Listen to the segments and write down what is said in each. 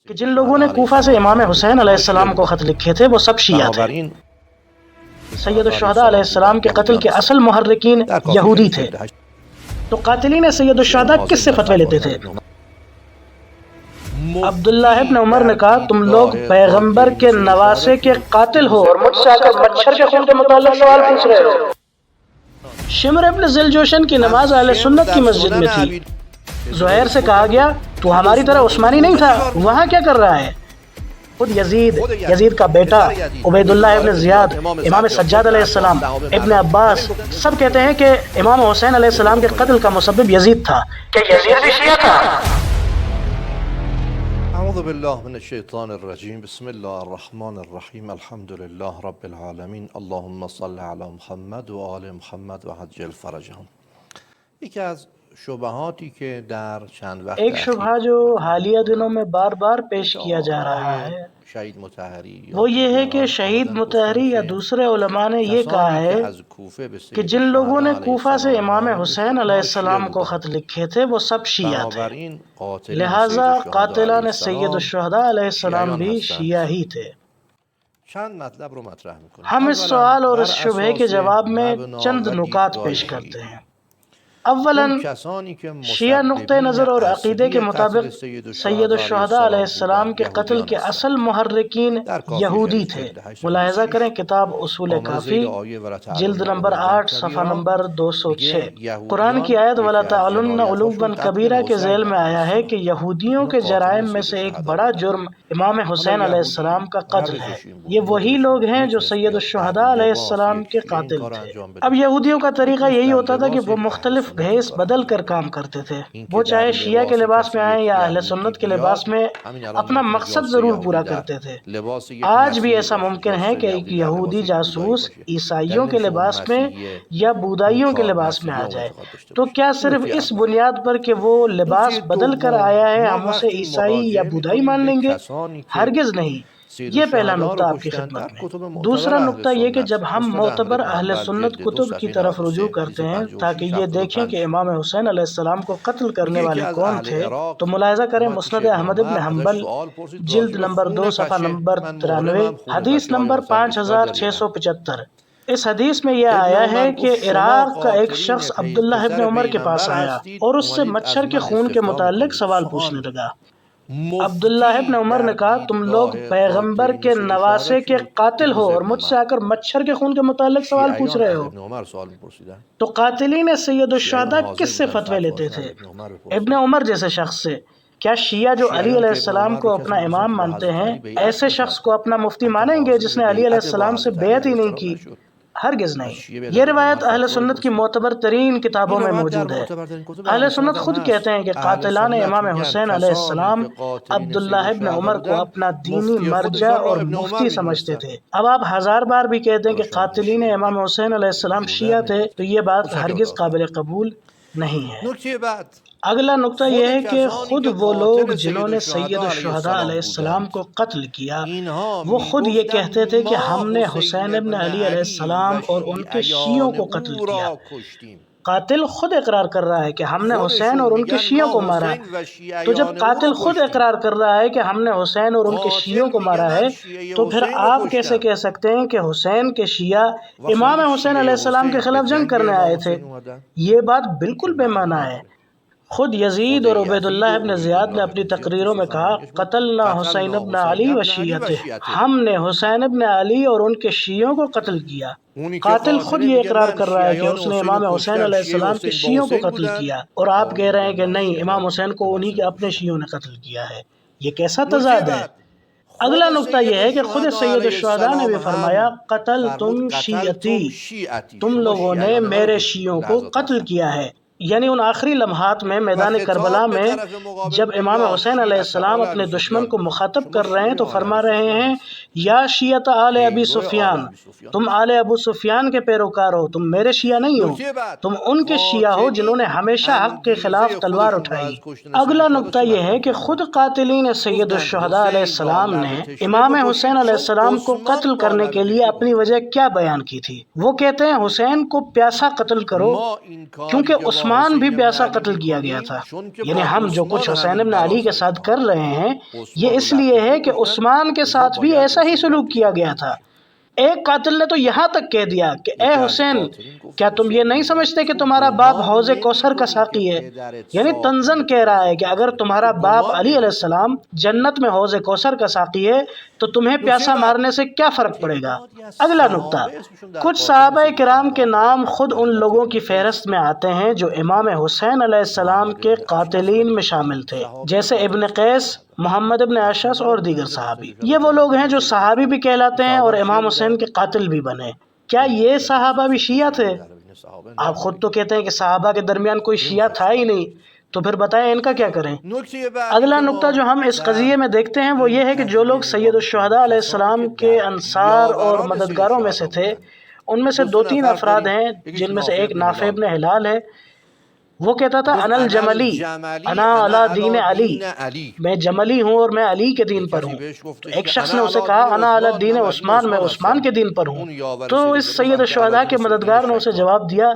کہ جن لوگوں نے کوفہ سے امام حسین علیہ السلام کو خط لکھے تھے وہ سب شیعہ تھے۔ سید الشہداء علیہ السلام کے قتل کے اصل محرکین یہودی تھے۔ تو قاتلین سید الشہداء کس سے فتوے لیتے تھے؟ عبداللہ ابن عمر نے کہا تم لوگ پیغمبر کے نواسے کے قاتل ہو اور مجھ سے آ کر مچھر کے خون کے متعلق سوال پوچھ رہے ہو۔ شمر ابن ذوالجوشن کی نماز اہل سنت کی مسجد میں تھی۔ زہیر سے کہا گیا تو ہماری طرح عثمانی نہیں تھا، وہاں کیا کر رہا ہے؟ خود یزید کا بیٹا عبید اللہ ابن زیاد، امام سجاد علیہ السلام، ابن عباس سب کہتے ہیں کہ امام حسین علیہ السلام کے قتل کا مسبب یزید تھا۔ کہ یزید بھی شیعہ تھا؟ اعوذ باللہ من الشیطان الرجیم، بسم اللہ الرحمن الرحیم، الحمدللہ رب العالمین، اللہم صل علی محمد و آل محمد و عجل فرجهم۔ یکی از شبہاتی کہ در چند وقت ایک شبہ جو حالیہ دنوں میں بار بار پیش کیا جا رہا ہے شہید مطہری وہ یہ ہے کہ شہید مطہری یا دوسرے علماء نے یہ کہا ہے کہ جن لوگوں نے کوفہ سے امام حسین علیہ السلام کو خط لکھے تھے وہ سب شیعہ تھے، لہٰذا قاتلان سید الشہداء علیہ السلام بھی شیعہ ہی تھے۔ چند مطلب رو مطرح میکنیم۔ ہم اس سوال اور اس شبہے کے جواب میں چند نکات پیش کرتے ہیں۔ اولاً شیعہ نقطہ نظر اور عقیدے کے مطابق سید الشہداء علیہ السلام کے قتل کے اصل محرکین یہودی تھے۔ ملاحظہ کریں کتاب اصول کافی جلد نمبر 8 صفحہ نمبر 206۔ قرآن کی آیت وَلَا تَعْلُنَّ عُلُوًّا کبیرہ کے ذیل میں آیا ہے کہ یہودیوں کے جرائم میں سے ایک بڑا جرم امام حسین علیہ السلام کا قتل ہے۔ یہ وہی لوگ ہیں جو سید الشہداء علیہ السلام کے قاتل تھے۔ اب یہودیوں کا طریقہ یہی ہوتا تھا کہ وہ مختلف بھیس بدل کر کام کرتے تھے، وہ چاہے شیعہ کے لباس میں آئیں یا اہل سنت کے لباس میں، اپنا مقصد ضرور پورا کرتے تھے۔ آج بھی ایسا ممکن ہے کہ ایک یہودی جاسوس عیسائیوں کے لباس میں یا بودائیوں کے لباس میں آ جائے، تو کیا صرف اس بنیاد پر کہ وہ لباس بدل کر آیا ہے ہم اسے عیسائی یا بودائی مان لیں گے؟ ہرگز نہیں۔ یہ پہلا نقطہ آپ کی خدمت میں۔ دوسرا نقطہ یہ کہ جب ہم معتبر اہل سنت کتب کی طرف رجوع کرتے ہیں تاکہ یہ دیکھیں کہ امام حسین علیہ السلام کو قتل کرنے والے کون تھے، تو ملاحظہ کریں مسند احمد بن حنبل جلد نمبر 2 صفحہ نمبر 93، حدیث نمبر 5675۔ اس حدیث میں یہ آیا ہے کہ عراق کا ایک شخص عبداللہ ابن عمر کے پاس آیا اور اس سے مچھر کے خون کے متعلق سوال پوچھنے لگا۔ عبداللہ ابن عمر نے کہا تم لوگ پیغمبر کے نواسے کے قاتل ہو اور مجھ سے آ کر مچھر کے خون کے متعلق سوال پوچھ رہے ہو۔ تو قاتلین سید الشہداء کس سے فتوے لیتے تھے؟ ابن عمر جیسے شخص سے۔ کیا شیعہ جو علی علیہ السلام کو اپنا امام مانتے ہیں ایسے شخص کو اپنا مفتی مانیں گے جس نے علی علیہ السلام سے بیعت ہی نہیں کی؟ ہرگز نہیں۔ یہ روایت اہل سنت کی معتبر ترین کتابوں میں موجود ہے۔ اہل سنت خود کہتے ہیں کہ قاتلان امام حسین علیہ السلام عبداللہ ابن عمر کو اپنا دینی مرجع اور مفتی سمجھتے تھے۔ اب آپ ہزار بار بھی کہتے ہیں کہ قاتلین امام حسین علیہ السلام شیعہ تھے تو یہ بات ہرگز قابل قبول نہیں ہے۔ اگلا نقطہ یہ ہے کہ خود وہ لوگ جنہوں نے سید الشہداء علیہ السلام کو قتل کیا وہ خود یہ کہتے تھے کہ ہم نے حسین ابن علی علیہ السلام اور ان کے شیعوں کو قتل کیا۔ قاتل خود اقرار کر رہا ہے کہ ہم نے حسین اور ان کے شیعوں کو مارا، تو جب قاتل خود اقرار کر رہا ہے کہ ہم نے حسین اور ان کے شیعوں کو مارا ہے تو پھر آپ کیسے کہہ سکتے ہیں کہ حسین کے شیعہ امام حسین علیہ السلام کے خلاف جنگ کرنے آئے تھے؟ یہ بات بالکل بے معنی ہے۔ خود یزید اور عبید اللہ ابن زیاد نے اپنی تقریروں میں کہا قتلنا حسین ابن علی و شیعتہ، ہم نے حسین ابن علی اور ان کے شیعوں کو قتل کیا۔ قاتل خود یہ اقرار کر رہا ہے کہ اس نے امام حسین علیہ السلام کے شیعوں کو قتل کیا اور آپ کہہ رہے ہیں کہ نہیں، امام حسین کو انہی کے اپنے شیعوں نے قتل کیا ہے۔ یہ کیسا تضاد ہے؟ اگلا نقطہ یہ ہے کہ خود سید الشہداء نے بھی فرمایا قتلتم شیعتی، تم لوگوں نے میرے شیعوں کو قتل کیا ہے۔ یعنی ان آخری لمحات میں میدان کربلا میں جب امام حسین علیہ السلام اپنے دشمن کو مخاطب کر رہے ہیں تو فرما رہے ہیں یا شیعت آل ابی سفیان، تم آل ابو سفیان کے پیروکار ہو، تم میرے شیعہ نہیں ہو، تم ان کے شیعہ ہو جنہوں نے ہمیشہ حق کے خلاف تلوار اٹھائی۔ اگلا نقطہ یہ ہے کہ خود قاتلین سید الشہداء علیہ السلام نے امام حسین علیہ السلام کو قتل کرنے کے لیے اپنی وجہ کیا بیان کی تھی؟ وہ کہتے ہیں حسین کو پیاسا قتل کرو کیونکہ عثمان عثمان بھی پیاسا قتل کیا گیا تھا۔ یعنی ہم جو کچھ حسین ابن علی کے ساتھ کر رہے ہیں یہ اس لیے ہے کہ عثمان کے ساتھ بھی ایسا ہی سلوک کیا گیا تھا۔ ایک قاتل نے تو یہاں تک کہہ دیا کہ اے حسین، کیا تم یہ نہیں سمجھتے کہ تمہارا باپ حوض کوثر کا ساقی ہے؟ یعنی طنزاً کہہ رہا ہے کہ اگر تمہارا باپ علی علیہ السلام جنت میں حوض کوثر کا ساقی ہے تو تمہیں پیاسا مارنے سے کیا فرق پڑے گا؟ اگلا نقطہ، کچھ صحابہ کرام کے نام خود ان لوگوں کی فہرست میں آتے ہیں جو امام حسین علیہ السلام کے قاتلین میں شامل تھے، جیسے ابن قیس، محمد ابن اشعث اور دیگر صحابی۔ یہ وہ لوگ ہیں جو صحابی بھی کہلاتے ہیں اور امام حسین کے قاتل بھی بنے۔ کیا یہ صحابہ بھی شیعہ تھے؟ آپ خود تو کہتے ہیں کہ صحابہ کے درمیان کوئی شیعہ تھا ہی نہیں، تو پھر بتائیں ان کا کیا کریں؟ اگلا نقطہ جو ہم اس قضیے میں دیکھتے ہیں وہ یہ ہے کہ جو لوگ سید الشہداء علیہ السلام کے انصار اور مددگاروں میں سے تھے، ان میں سے 2-3 افراد ہیں جن میں سے ایک نافع ابن ہلال ہے۔ وہ کہتا تھا انا الجملی، انا علی دین علی، میں جملی ہوں اور میں علی کے دین پر ہوں۔ تو ایک شخص نے اسے کہا انا علی دین عثمان، میں عثمان کے دین پر ہوں۔ تو اس سید الشہداء کے مددگار نے اسے جواب دیا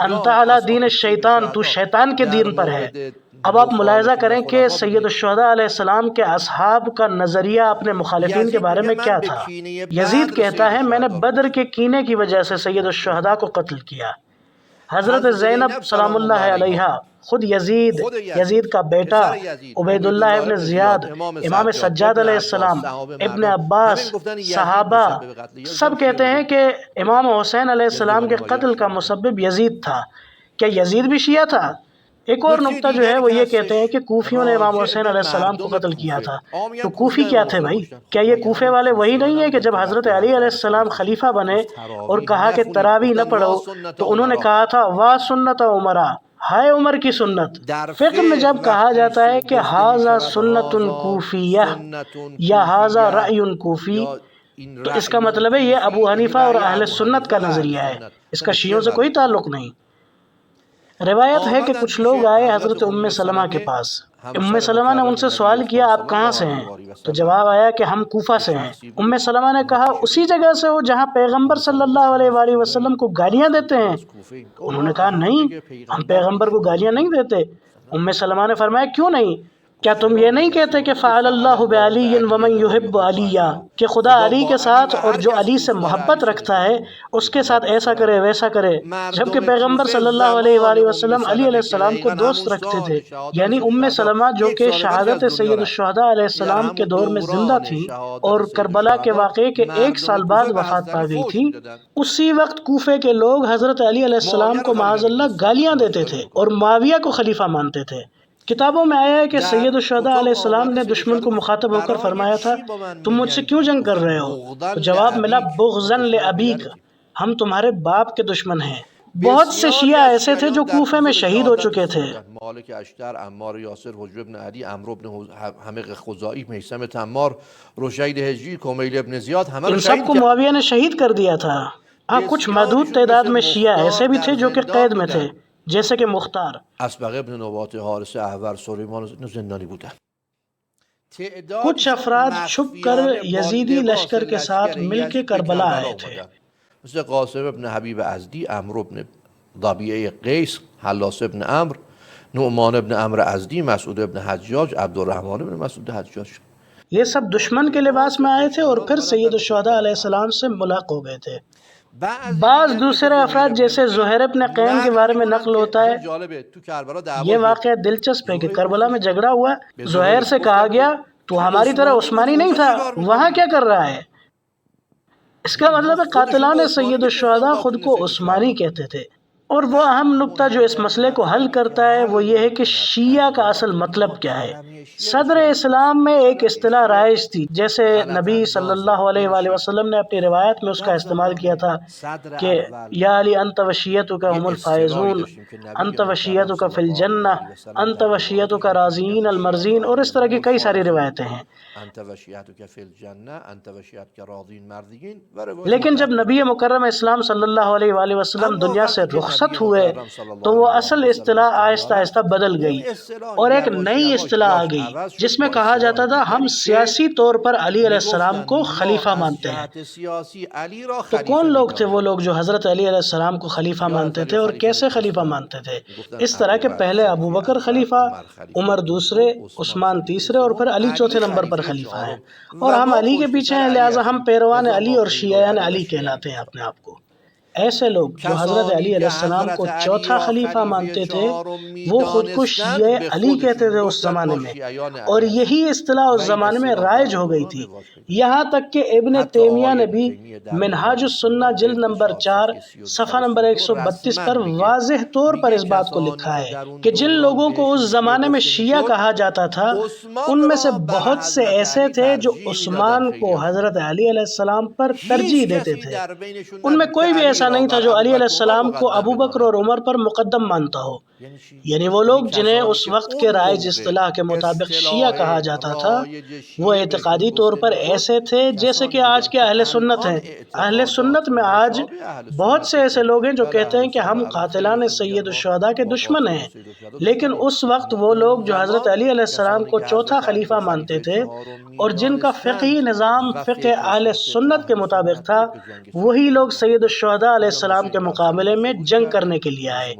انت علی دین الشیطان، تو شیطان کے دین پر ہے۔ اب آپ ملاحظہ کریں کہ سید الشہداء علیہ السلام کے اصحاب کا نظریہ اپنے مخالفین کے بارے میں کیا تھا؟ یزید کہتا ہے میں نے بدر کے کینے کی وجہ سے سید الشہداء کو قتل کیا۔ حضرت زینب سلام اللہ علیہا، خود یزید کا بیٹا عبید اللہ ابن زیاد، امام سجاد علیہ السلام، ابن عباس، صحابہ سب کہتے ہیں کہ امام حسین علیہ السلام کے قتل کا مسبب یزید تھا۔ کیا یزید بھی شیعہ تھا؟ ایک اور نقطہ جو ہے وہ یہ کہتے ہیں کہ کوفیوں نے امام حسین علیہ السلام کو قتل کیا تھا۔ تو کوفی کیا تھے بھائی؟ کیا یہ کوفے والے وہی نہیں ہیں کہ جب حضرت علی علیہ السلام خلیفہ بنے اور کہا کہ تراویح نہ پڑھو تو انہوں نے کہا تھا واہ سنت عمرہ، ہائے عمر کی سنت۔ فقہ میں جب کہا جاتا ہے کہ ھذا سنت کوفیہ یا ھذا رأی کوفی، تو اس کا مطلب ہے یہ ابو حنیفہ اور اہل سنت کا نظریہ ہے، اس کا شیعوں سے کوئی تعلق نہیں۔ روایت ہے کہ کچھ لوگ آئے حضرت ام سلمہ کے پاس۔ ام سلمہ نے ان سے سوال کیا آپ کہاں سے ہیں؟ تو جواب آیا کہ ہم کوفہ سے ہیں۔ ام سلمہ نے کہا اسی جگہ سے ہو جہاں پیغمبر صلی اللہ علیہ وآلہ وسلم کو گالیاں دیتے ہیں؟ انہوں نے کہا نہیں، ہم پیغمبر کو گالیاں نہیں دیتے۔ ام سلمہ نے فرمایا کیوں نہیں؟ کیا تم یہ نہیں کہتے کہ فعل اللہ بعلی ومن یحب علی، کہ خدا علی کے ساتھ اور جو علی سے محبت رکھتا ہے اس کے ساتھ ایسا کرے ویسا کرے، جبکہ پیغمبر صلی اللہ علیہ وآلہ وسلم علی علیہ السلام کو دوست رکھتے تھے۔ یعنی ام سلمہ جو کہ شہادت سید الشہداء علیہ السلام کے دور میں زندہ تھی اور کربلا کے واقعے کے 1 سال بعد وفات پا گئی تھی، اسی وقت کوفے کے لوگ حضرت علی علیہ السلام کو معاذ اللہ گالیاں دیتے تھے اور معاویہ کو خلیفہ مانتے تھے۔ کتابوں میں آیا ہے کہ سید الشہداء علیہ السلام نے دشمن کو مخاطب ہو کر فرمایا تھا تم مجھ سے کیوں جنگ کر رہے ہو؟ تو جواب ملا بغضا لابیک، ہم تمہارے باپ کے دشمن ہیں۔ بہت سے شیعہ ایسے تھے جو کوفے میں شہید ہو چکے تھے۔ مالک اشتر، عمار یاسر، حجر ابن علی، عمرو ابن حمق خزاعی، میثم تمار، رشید ہجری، کمیل ابن زیاد، ان سب کو معاویہ نے شہید کر دیا تھا۔ ہاں کچھ محدود تعداد میں شیعہ ایسے بھی تھے جو کہ قید میں تھے، جیسے کہ مختار، اسبغ ابن نوبات، حارث احور، سلیمان زندانی بودن۔ کچھ افراد چھپ کر یزیدی لشکر کے ساتھ مل کے کربلا آئے تھے، مثل قاسم ابن حبیب ازدی، عمرو ابن ضبیعہ قیس، حلاس ابن عمرو، نعمان ابن عمرو ازدی، مسعود ابن حجاج، عبدالرحمن ابن مسعود حجاج۔ یہ سب دشمن کے لباس میں آئے تھے اور پھر سید الشہداء علیہ السلام سے ملاق ہو گئے تھے۔ بعض دوسرے افراد جیسے زہیر ابن قین کے بارے میں نقل ہوتا ہے، یہ واقعہ دلچسپ ہے کہ کربلا میں جھگڑا ہوا، زہیر سے کہا گیا تو ہماری طرح عثمانی نہیں تھا، وہاں کیا کر رہا ہے؟ اس کا مطلب ہے قاتلان سید الشہداء خود کو عثمانی کہتے تھے۔ اور وہ اہم نقطہ جو اس مسئلے کو حل کرتا ہے وہ یہ ہے کہ شیعہ کا اصل مطلب کیا ہے۔ صدر اسلام میں ایک اصطلاح رائج تھی، جیسے نبی صلی اللہ علیہ وآلہ وسلم نے اپنی روایت میں اس کا استعمال کیا تھا کہ یا علی انت وشیتک هم الفائزون، انت وشیتک فی الجنہ، انت وشیتک راضین المرضین، اور اس طرح کی کئی ساری روایتیں ہیں۔ لیکن جب نبی مکرم اسلام صلی اللہ علیہ وآلہ وسلم دنیا سے رخصت رخصت ہوئے تو وہ اصل اصطلاح آہستہ آہستہ بدل گئی اور ایک نئی اصطلاح آ گئی جس میں کہا جاتا تھا ہم سیاسی طور پر علی علیہ السلام کو خلیفہ مانتے ہیں۔ تو کون لوگ تھے وہ لوگ جو حضرت علی علیہ السلام کو خلیفہ مانتے تھے اور کیسے خلیفہ مانتے تھے؟ اس طرح کہ پہلے ابو بکر خلیفہ، عمر دوسرے، عثمان تیسرے اور پھر علی چوتھے نمبر پر خلیفہ ہیں، اور ہم علی کے پیچھے ہیں، لہٰذا ہم پیروان علی اور شیعیان علی کہلاتے ہیں اپنے آپ کو۔ ایسے لوگ جو حضرت علی علیہ السلام کو چوتھا خلیفہ مانتے تھے وہ خود کو شیعہ علی کہتے تھے اس زمانے میں، اور یہی اصطلاح اس زمانے میں رائج ہو گئی تھی، یہاں تک کہ ابن تیمیہ نے بھی منہاج السنہ جلد نمبر 4 صفحہ نمبر 132 پر واضح طور پر اس بات کو لکھا ہے کہ جن لوگوں کو اس زمانے میں شیعہ کہا جاتا تھا ان میں سے بہت سے ایسے تھے جو عثمان کو حضرت علی علیہ السلام پر ترجیح دیتے تھے، ان میں کوئی بھی ایسا نہیں تھا جو علی علیہ السلام کو ابو بکر اور عمر پر مقدم مانتا ہو، یعنی وہ لوگ جنہیں اس وقت کے رائج اصطلاح کے مطابق شیعہ کہا جاتا تھا وہ اعتقادی طور پر ایسے تھے جیسے کہ آج کے اہل سنت ہیں۔ اہل سنت میں آج بہت سے ایسے لوگ ہیں جو کہتے ہیں کہ ہم قاتلان سید الشہداء کے دشمن ہیں، لیکن اس وقت وہ لوگ جو حضرت علی علیہ السلام کو چوتھا خلیفہ مانتے تھے اور جن کا فقہی نظام فقہ اہل سنت کے مطابق تھا وہی لوگ سید الشہداء علیہ السلام کے مقابلے میں جنگ کرنے کے لیے آئے۔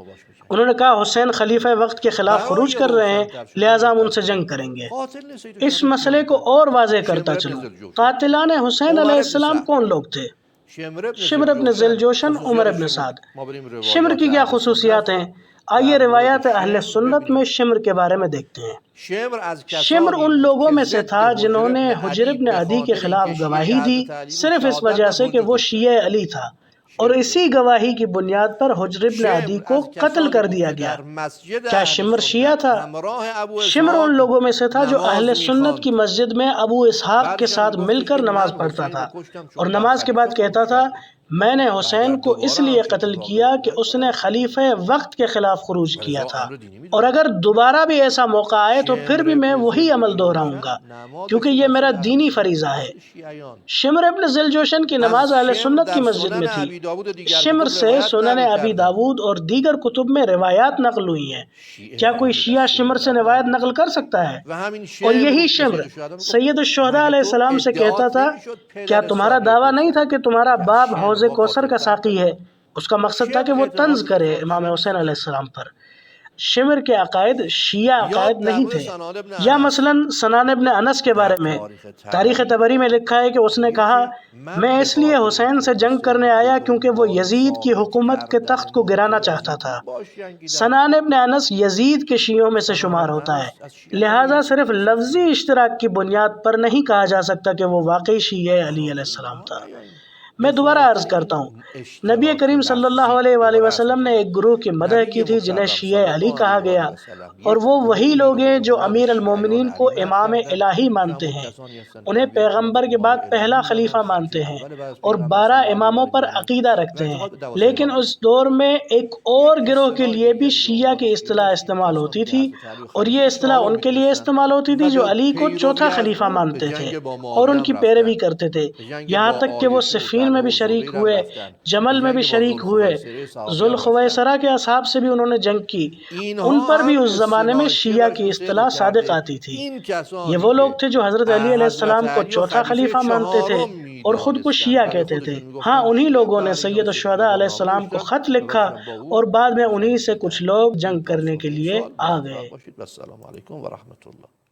انہوں نے کہا حسین خلیفہ وقت کے خلاف خروج کر رہے ہیں لہٰذا ہم ان سے جنگ کریں گے۔ اس مسئلے کو اور واضح کرتا چلوں، قاتلان حسین علیہ السلام کون لوگ تھے؟ شمر ابن ذیلجوشن، عمر ابن سعد۔ شمر کی کیا خصوصیات ہیں؟ آئیے روایات اہل سنت میں شمر کے بارے میں دیکھتے ہیں۔ شمر ان لوگوں میں سے تھا جنہوں نے حجر ابن عدی کے خلاف گواہی دی صرف اس وجہ سے کہ وہ شیعہ علی تھا، اور اسی گواہی کی بنیاد پر حجر ابن عدی کو قتل کر دیا گیا۔ کیا شمر شیعہ تھا؟ شمر ان لوگوں میں سے تھا جو اہل سنت کی مسجد میں ابو اسحاق کے ساتھ مل کر نماز پڑھتا تھا اور نماز کے بعد کہتا تھا میں نے حسین کو اس لیے قتل کیا کہ اس نے خلیفہ وقت کے خلاف خروج کیا تھا، اور اگر دوبارہ بھی ایسا موقع آئے تو پھر بھی میں وہی عمل دہراؤں گا کیونکہ یہ میرا دینی فریضہ ہے۔ شمر ابن ذیلجوشن کی نماز اہل سنت کی مسجد میں تھی۔ شمر سے سنن ابی داود اور دیگر کتب میں روایات نقل ہوئی ہیں، کیا کوئی شیعہ شمر سے روایت نقل کر سکتا ہے؟ اور یہی شمر سید الشہداء علیہ السلام سے کہتا تھا کیا تمہارا دعویٰ نہیں تھا کہ تمہارا باپ حوض کوثر کا ساقی ہے؟ اس کا مقصد تھا کہ وہ طنز کرے امام حسین علیہ السلام پر۔ شمر کے عقائد شیعہ عقائد نہیں تھے۔ یا مثلا سنان ابن انس کے بارے میں تاریخ طبری میں لکھا ہے کہ اس نے کہا میں اس لیے حسین سے جنگ کرنے آیا کیونکہ وہ یزید کی حکومت کے تخت کو گرانا چاہتا تھا۔ سنان ابن انس یزید کے شیعوں میں سے شمار ہوتا ہے، لہٰذا صرف لفظی اشتراک کی بنیاد پر نہیں کہا جا سکتا کہ وہ واقعی شیعہ علی علیہ السلام تھا۔ میں دوبارہ عرض کرتا ہوں، نبی کریم صلی اللہ علیہ وآلہ وسلم نے ایک گروہ کی مدح کی تھی جنہیں شیعہ علی کہا گیا، اور وہ وہی لوگ ہیں جو امیر المومنین کو امام الہی مانتے ہیں، انہیں پیغمبر کے بعد پہلا خلیفہ مانتے ہیں اور 12 اماموں پر عقیدہ رکھتے ہیں۔ لیکن اس دور میں ایک اور گروہ کے لیے بھی شیعہ کی اصطلاح استعمال ہوتی تھی، اور یہ اصطلاح ان کے لیے استعمال ہوتی تھی جو علی کو چوتھا خلیفہ مانتے تھے اور ان کی پیروی کرتے تھے، یہاں تک کہ وہ صفین میں بھی شریک ہوئے، جمل میں بھی شریک ہوئے، ذوالخویسرہ کے اصحاب سے بھی انہوں نے جنگ کی، ان پر بھی اس زمانے میں شیعہ کی اصطلاح صادق آتی تھی۔ یہ وہ لوگ تھے جو حضرت علی علیہ السلام کو چوتھا خلیفہ مانتے تھے اور خود کو شیعہ کہتے تھے۔ ہاں انہی لوگوں نے سید الشہداء علیہ السلام کو خط لکھا اور بعد میں انہی سے کچھ لوگ جنگ کرنے کے لیے آ گئے۔ السلام علیکم ورحمۃ اللہ۔